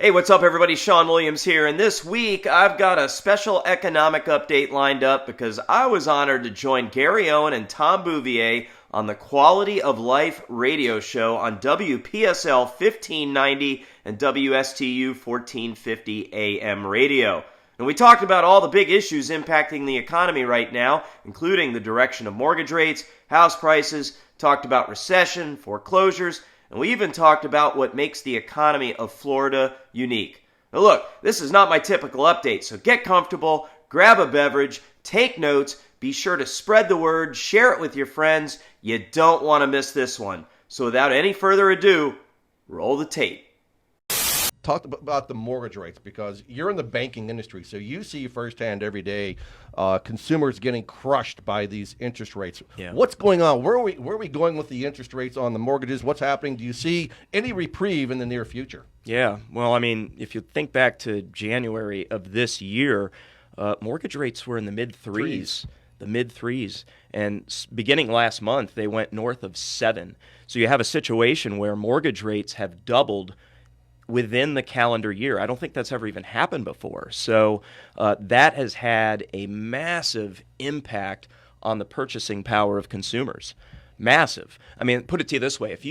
Hey, what's up, everybody? Sean Williams here, and this week I've got a special economic update lined up because I was honored to join Gary Owen and Tom Bouvier on the Quality of Life radio show on WPSL 1590 and WSTU 1450 AM radio. And we talked about all the big issues impacting the economy right now, including the direction of mortgage rates, house prices, talked about recession, foreclosures, and we even talked about what makes the economy of Florida unique. Now look, this is not my typical update, so get comfortable, grab a beverage, take notes, be sure to spread the word, share it with your friends. You don't want to miss this one. So without any further ado, roll the tape. Talk about the mortgage rates, because you're in the banking industry, so you see firsthand every day consumers getting crushed by these interest rates. Yeah. What's going on? Where are we going with the interest rates on the mortgages? What's happening? Do you see any reprieve in the near future? Yeah, well, I mean, if you think back to January of this year, mortgage rates were in the mid-threes. The mid-threes. And beginning last month, they went north of 7. So you have a situation where mortgage rates have doubled within the calendar year. I don't think that's ever even happened before. So that has had a massive impact on the purchasing power of consumers. Massive. I mean, put it to you this way: if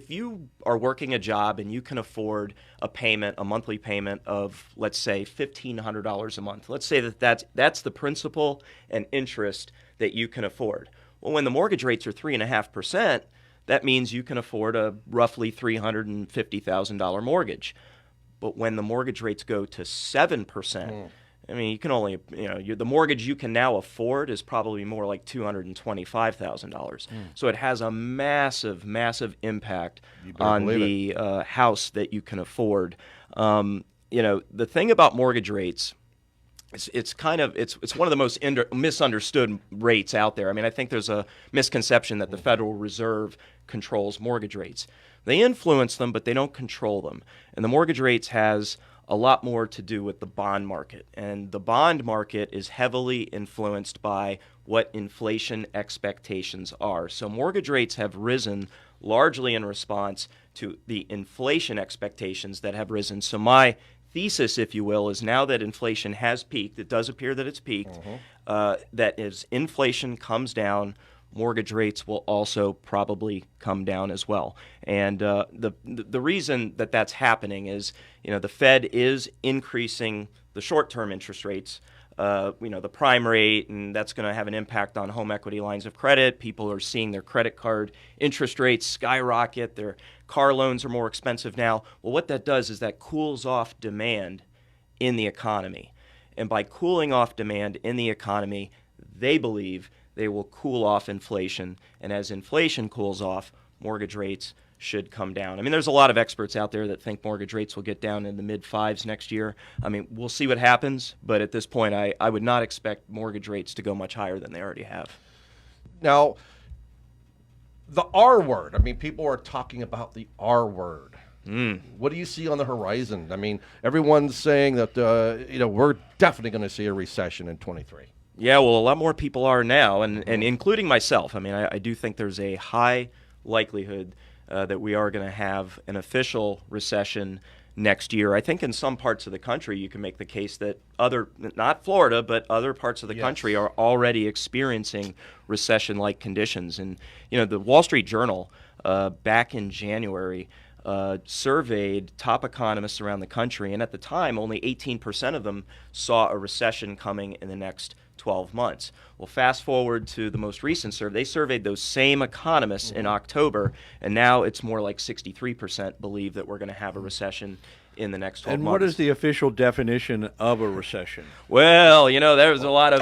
you are working a job and you can afford a monthly payment of, let's say, $1,500 a month, let's say that's the principal and interest that you can afford. Well, when the mortgage rates are 3.5%, that means you can afford a roughly $350,000 mortgage. But when the mortgage rates go to 7%, I mean, you can only, the mortgage you can now afford is probably more like $225,000. So it has a massive, massive impact on the house that you can afford. The thing about mortgage rates, it's one of the most misunderstood rates out there. I mean, I think there's a misconception that the Federal Reserve controls mortgage rates. They influence them, but they don't control them. And the mortgage rates has a lot more to do with the bond market. And the bond market is heavily influenced by what inflation expectations are. So mortgage rates have risen largely in response to the inflation expectations that have risen. So my thesis, if you will, is now that inflation has peaked, it does appear that it's peaked, that as inflation comes down, mortgage rates will also probably come down as well. And the reason that that's happening is, the Fed is increasing the short-term interest rates, the prime rate, and that's going to have an impact on home equity lines of credit. People are seeing their credit card interest rates skyrocket. Their car loans are more expensive now. Well, what that does is that cools off demand in the economy. And by cooling off demand in the economy, they believe they will cool off inflation. And as inflation cools off, mortgage rates should come down. I mean, there's a lot of experts out there that think mortgage rates will get down in the mid-5s next year. I mean, we'll see what happens, but at this point, I would not expect mortgage rates to go much higher than they already have. Now, the R word. I mean, people are talking about the R word. What do you see on the horizon? I mean, everyone's saying that, we're definitely going to see a recession in 23. Yeah, well, a lot more people are now, and including myself. I mean, I do think there's a high likelihood that we are going to have an official recession next year. I think in some parts of the country you can make the case that not Florida, but other parts of the country are already experiencing recession-like conditions. And, the Wall Street Journal back in January surveyed top economists around the country, and at the time only 18% of them saw a recession coming in the next 12 months. Well, fast forward to the most recent survey. They surveyed those same economists in October, and now it's more like 63% believe that we're going to have a recession in the next 12 months. And what is the official definition of a recession? Well, there was a lot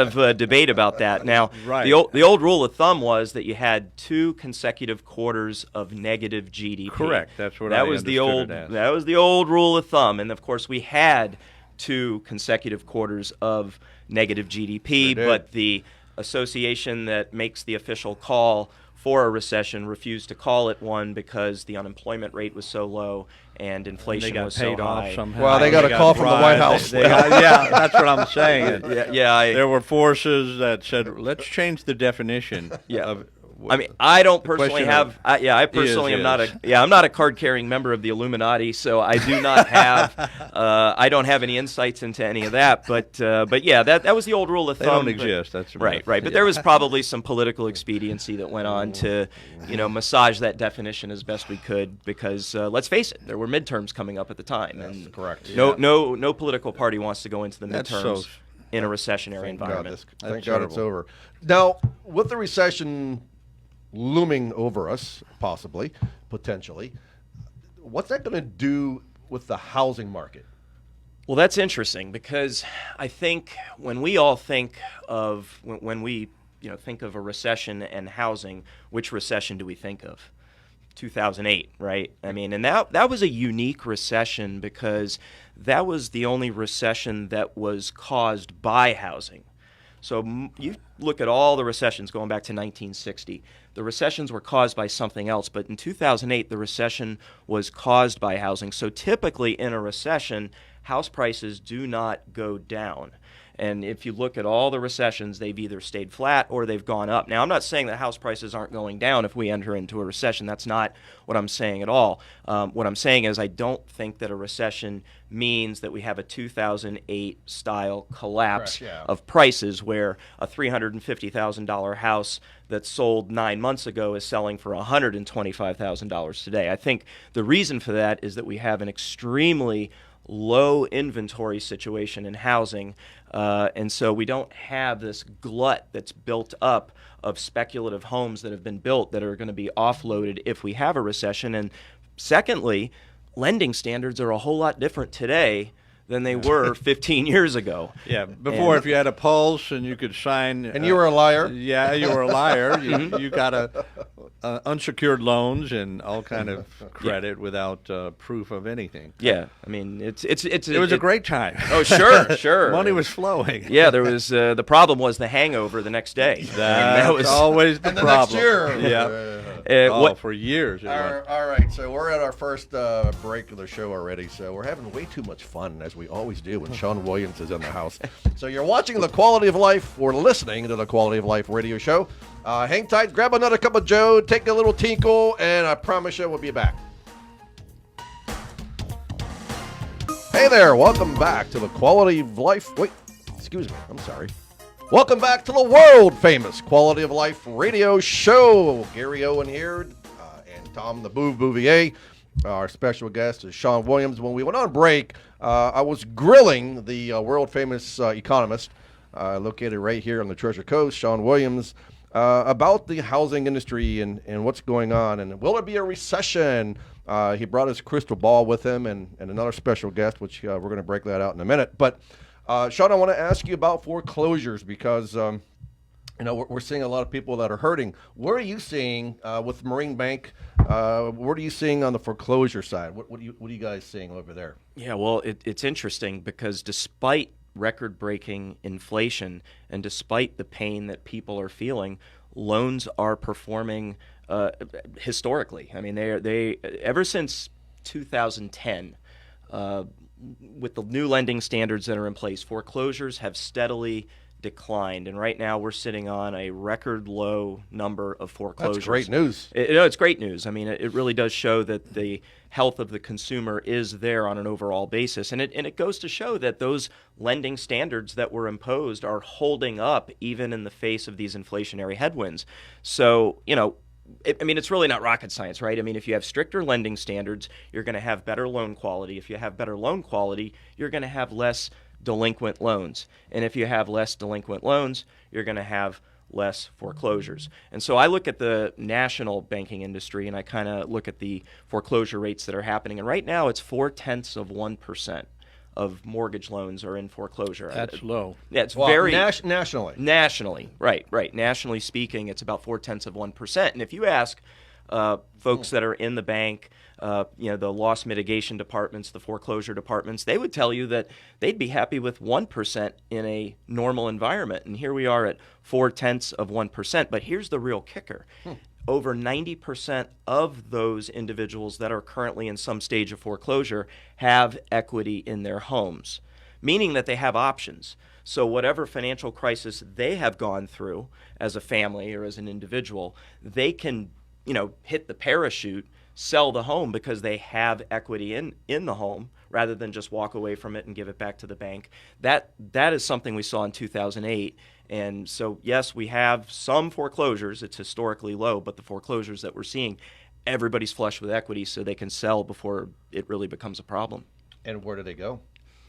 of debate about that. Now, Right. the old rule of thumb was that you had 2 consecutive quarters of negative GDP. Correct. That's what I understood it as. That was the old rule of thumb, and of course we had 2 consecutive quarters of negative GDP, but the association that makes the official call for a recession refused to call it one because the unemployment rate was so low and inflation was so high. Well, they got a call from the White House. Yeah, that's what I'm saying. There were forces that said, let's change the definition of I mean, I don't personally question have. I personally am not a. Yeah, I'm not a card-carrying member of the Illuminati, so I do not have. I don't have any insights into any of that. But yeah, that was the old rule of They thumb. don't exist. That's a right. myth. Right. But there was probably some political expediency that went on to, massage that definition as best we could. Because let's face it, there were midterms coming up at the time, and correct. No political party wants to go into the That's midterms so- in a recessionary environment. Thank God it's over. Now, with the recession looming over us, possibly, potentially, what's that going to do with the housing market? Well, that's interesting because I think when we all think of when we think of a recession and housing, which recession do we think of? 2008, right? I mean, and that was a unique recession because that was the only recession that was caused by housing. So you look at all the recessions going back to 1960. The recessions were caused by something else, but in 2008, the recession was caused by housing. So typically in a recession, house prices do not go down. And if you look at all the recessions, they've either stayed flat or they've gone up. Now, I'm not saying that house prices aren't going down if we enter into a recession. That's not what I'm saying at all. What I'm saying is I don't think that a recession means that we have a 2008 style collapse of prices where a $350,000 house that sold 9 months ago is selling for $125,000 today. I think the reason for that is that we have an extremely low inventory situation in housing, and so we don't have this glut that's built up of speculative homes that have been built that are going to be offloaded if we have a recession. And secondly, lending standards are a whole lot different today than they were 15 years ago. Yeah, before if you had a pulse and you could sign... And you were a liar. Yeah, you were a liar. You got unsecured loans and all kind of credit without proof of anything. Yeah, I mean, it was a great time. Oh, sure. Money was flowing. Yeah, there was, the problem was the hangover the next day. That was always the problem. Next year. Yeah. For years. All right, so we're at our first break of the show already, so we're having way too much fun, as we always do when Sean Williams is in the house. So you're watching The Quality of Life or listening to The Quality of Life radio show. Hang tight, grab another cup of Joe, take a little tinkle, and I promise you we'll be back. Hey there, welcome back to The Quality of Life. Wait, excuse me, I'm sorry. Welcome back to the world-famous Quality of Life radio show. Gary Owen here and Tom the Bouvier. Our special guest is Sean Williams. When we went on break, I was grilling the world-famous economist located right here on the Treasure Coast, Sean Williams, about the housing industry and what's going on. And will there be a recession? He brought his crystal ball with him and another special guest, which we're going to break that out in a minute. But, Sean, I want to ask you about foreclosures because we're seeing a lot of people that are hurting. What are you seeing with Marine Bank? What are you seeing on the foreclosure side? What are you guys seeing over there? Yeah, well, it's interesting because despite record-breaking inflation and despite the pain that people are feeling, loans are performing historically. I mean, they ever since 2010. With the new lending standards that are in place, foreclosures have steadily declined, and right now we're sitting on a record low number of foreclosures. That's great news. It's great news. I mean, it really does show that the health of the consumer is there on an overall basis, and it goes to show that those lending standards that were imposed are holding up even in the face of these inflationary headwinds. So, it's really not rocket science, right? I mean, if you have stricter lending standards, you're going to have better loan quality. If you have better loan quality, you're going to have less delinquent loans. And if you have less delinquent loans, you're going to have less foreclosures. And so I look at the national banking industry and I kind of look at the foreclosure rates that are happening. And right now it's 0.4% of mortgage loans are in foreclosure. That's low. Yeah, it's very nationally. Nationally, right. Nationally speaking, it's about 0.4%. And if you ask folks that are in the bank, the loss mitigation departments, the foreclosure departments, they would tell you that they'd be happy with 1% in a normal environment. And here we are at 0.4%. But here's the real kicker. Over 90% of those individuals that are currently in some stage of foreclosure have equity in their homes, meaning that they have options. So whatever financial crisis they have gone through as a family or as an individual, they can, hit the parachute, sell the home because they have equity in the home rather than just walk away from it and give it back to the bank. That is something we saw in 2008. And so, yes, we have some foreclosures. It's historically low, but the foreclosures that we're seeing, everybody's flush with equity so they can sell before it really becomes a problem. And where do they go?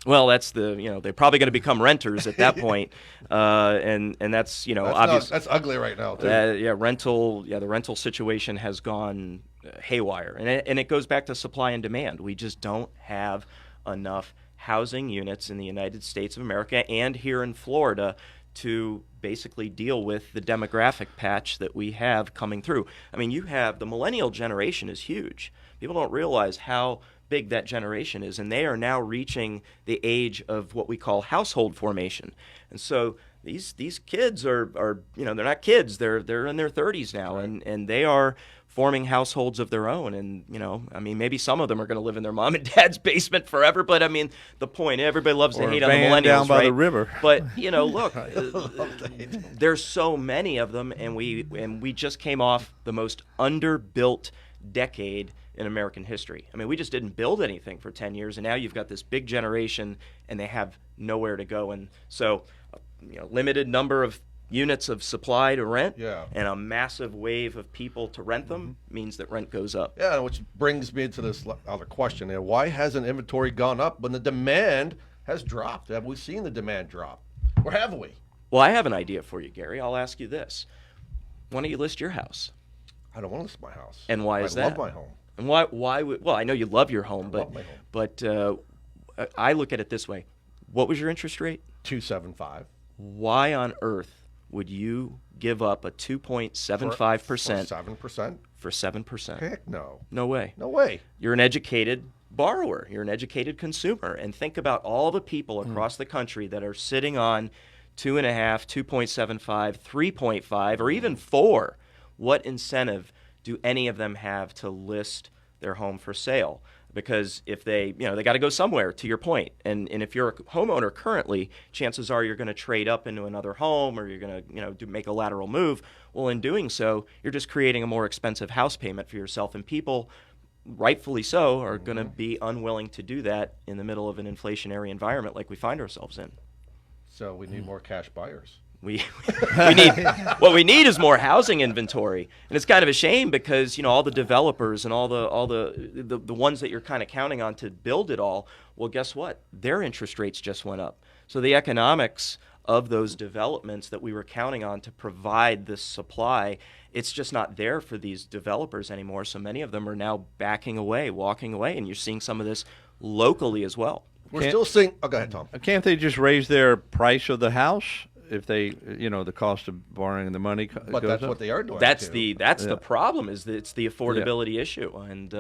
Well, that's they're probably going to become renters at that point, and that's obvious. That's ugly right now too. The rental situation has gone haywire, and it goes back to supply and demand. We just don't have enough housing units in the United States of America and here in Florida to basically deal with the demographic patch that we have coming through. I mean, you have the millennial generation is huge. People don't realize how big that generation is, and they are now reaching the age of what we call household formation. And so these kids are they're not kids, they're in their 30s now, right. and they are forming households of their own. And maybe some of them are going to live in their mom and dad's basement forever, but I mean, the point, everybody loves to hate on the millennials, down by right? the river. But look, there's so many of them, and we just came off the most underbuilt decade in American history. I mean, we just didn't build anything for 10 years, and now you've got this big generation, and they have nowhere to go. And so, limited number of units of supply to rent, and a massive wave of people to rent them means that rent goes up. Yeah, which brings me to this other question. Why hasn't inventory gone up when the demand has dropped? Have we seen the demand drop? Or have we? Well, I have an idea for you, Gary. I'll ask you this. Why don't you list your house? I don't want to list my house. And why is that? I love my home. And why would, well, I know you love your home, but I look at it this way. What was your interest rate? 2.75. Why on earth would you give up a 2.75% for 7%? For 7%? Heck no. No way. No way. You're an educated borrower. You're an educated consumer. And think about all the people across the country that are sitting on 2.5, 2.75, 3.5, or even 4. What incentive do any of them have to list their home for sale? Because if they got to go somewhere, to your point. And if you're a homeowner currently, chances are you're going to trade up into another home, or you're going to make a lateral move. Well, in doing so, you're just creating a more expensive house payment for yourself. And people, rightfully so, are going to be unwilling to do that in the middle of an inflationary environment like we find ourselves in. So we need more cash buyers. We need what we need is more housing inventory, and it's kind of a shame because all the developers and all the ones that you're kind of counting on to build it all. Well, guess what? Their interest rates just went up, so the economics of those developments that we were counting on to provide this supply, it's just not there for these developers anymore. So many of them are now backing away, walking away, and you're seeing some of this locally as well. We're still seeing. Oh, go ahead, Tom. Can't they just raise their price of the house if they, the cost of borrowing the money goes But that's up? what they are doing. That's the problem. Is that it's the affordability issue, and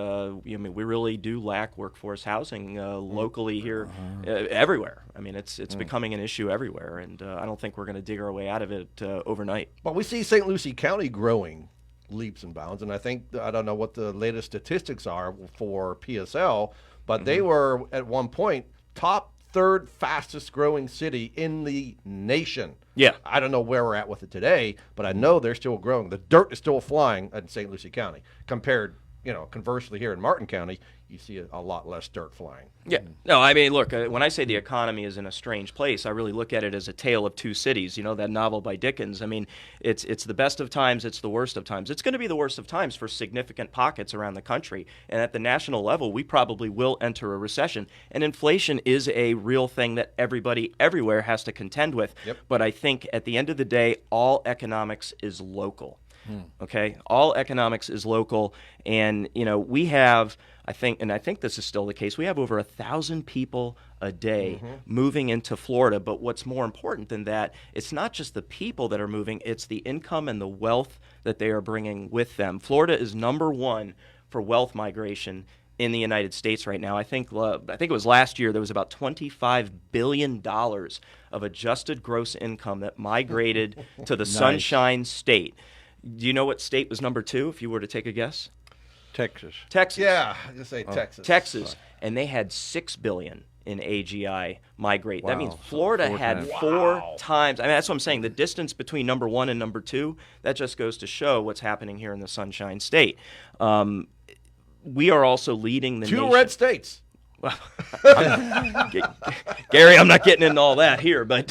we really do lack workforce housing locally here, everywhere. I mean, it's becoming an issue everywhere, and I don't think we're going to dig our way out of it overnight. But we see St. Lucie County growing leaps and bounds, and I don't know what the latest statistics are for PSL, but they were at one point top third fastest growing city in the nation. Yeah. I don't know where we're at with it today, but I know they're still growing. The dirt is still flying in St. Lucie County compared, conversely here in Martin County, you see a lot less dirt flying. Yeah. No, I mean, look, when I say the economy is in a strange place, I really look at it as a tale of two cities, that novel by Dickens. I mean, it's the best of times, it's the worst of times. It's going to be the worst of times for significant pockets around the country. And at the national level, we probably will enter a recession. And inflation is a real thing that everybody everywhere has to contend with. Yep. But I think at the end of the day, all economics is local. Okay? All economics is local. And, we have... I think this is still the case. We have over 1,000 people a day moving into Florida. But what's more important than that, it's not just the people that are moving, it's the income and the wealth that they are bringing with them. Florida is number one for wealth migration in the United States right now. I think it was last year there was about $25 billion of adjusted gross income that migrated to the Sunshine State. Do you know what state was number 2, if you were to take a guess? Texas. Texas. Yeah, I just say Texas. Texas. And they had $6 billion in AGI migrate. Wow. That means So Florida 4 had times. 4 times. I mean, that's what I'm saying. The distance between number 1 and number 2, that just goes to show what's happening here in the Sunshine State. We are also leading the 2 nation. red states. Gary, I'm not getting into all that here, but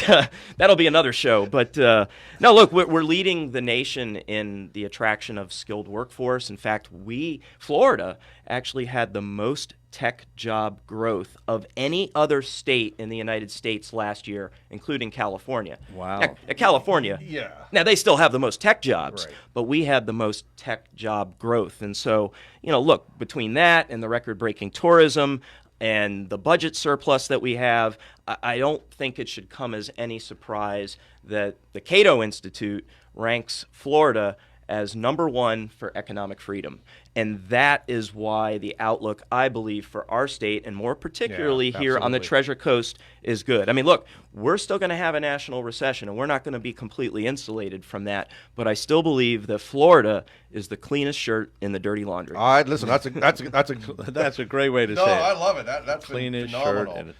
that'll be another show. But no, look, we're leading the nation in the attraction of skilled workforce. In fact, Florida actually had the most tech job growth of any other state in the United States last year, including California. Wow. Now, California, Yeah. now they still have the most tech jobs, Right. but we had the most tech job growth. And so, look, between that and the record-breaking tourism and the budget surplus that we have, I don't think it should come as any surprise that the Cato Institute ranks Florida as number 1 for economic freedom. And that is why the outlook, I believe, for our state, and more particularly here on the absolutely. Treasure Coast, is good. I mean, look, we're still going to have a national recession, and we're not going to be completely insulated from that. But I still believe that Florida is the cleanest shirt in the dirty laundry. Listen, that's a That's a great way to no, say it. I love it. That's Cleanest phenomenal. shirt. And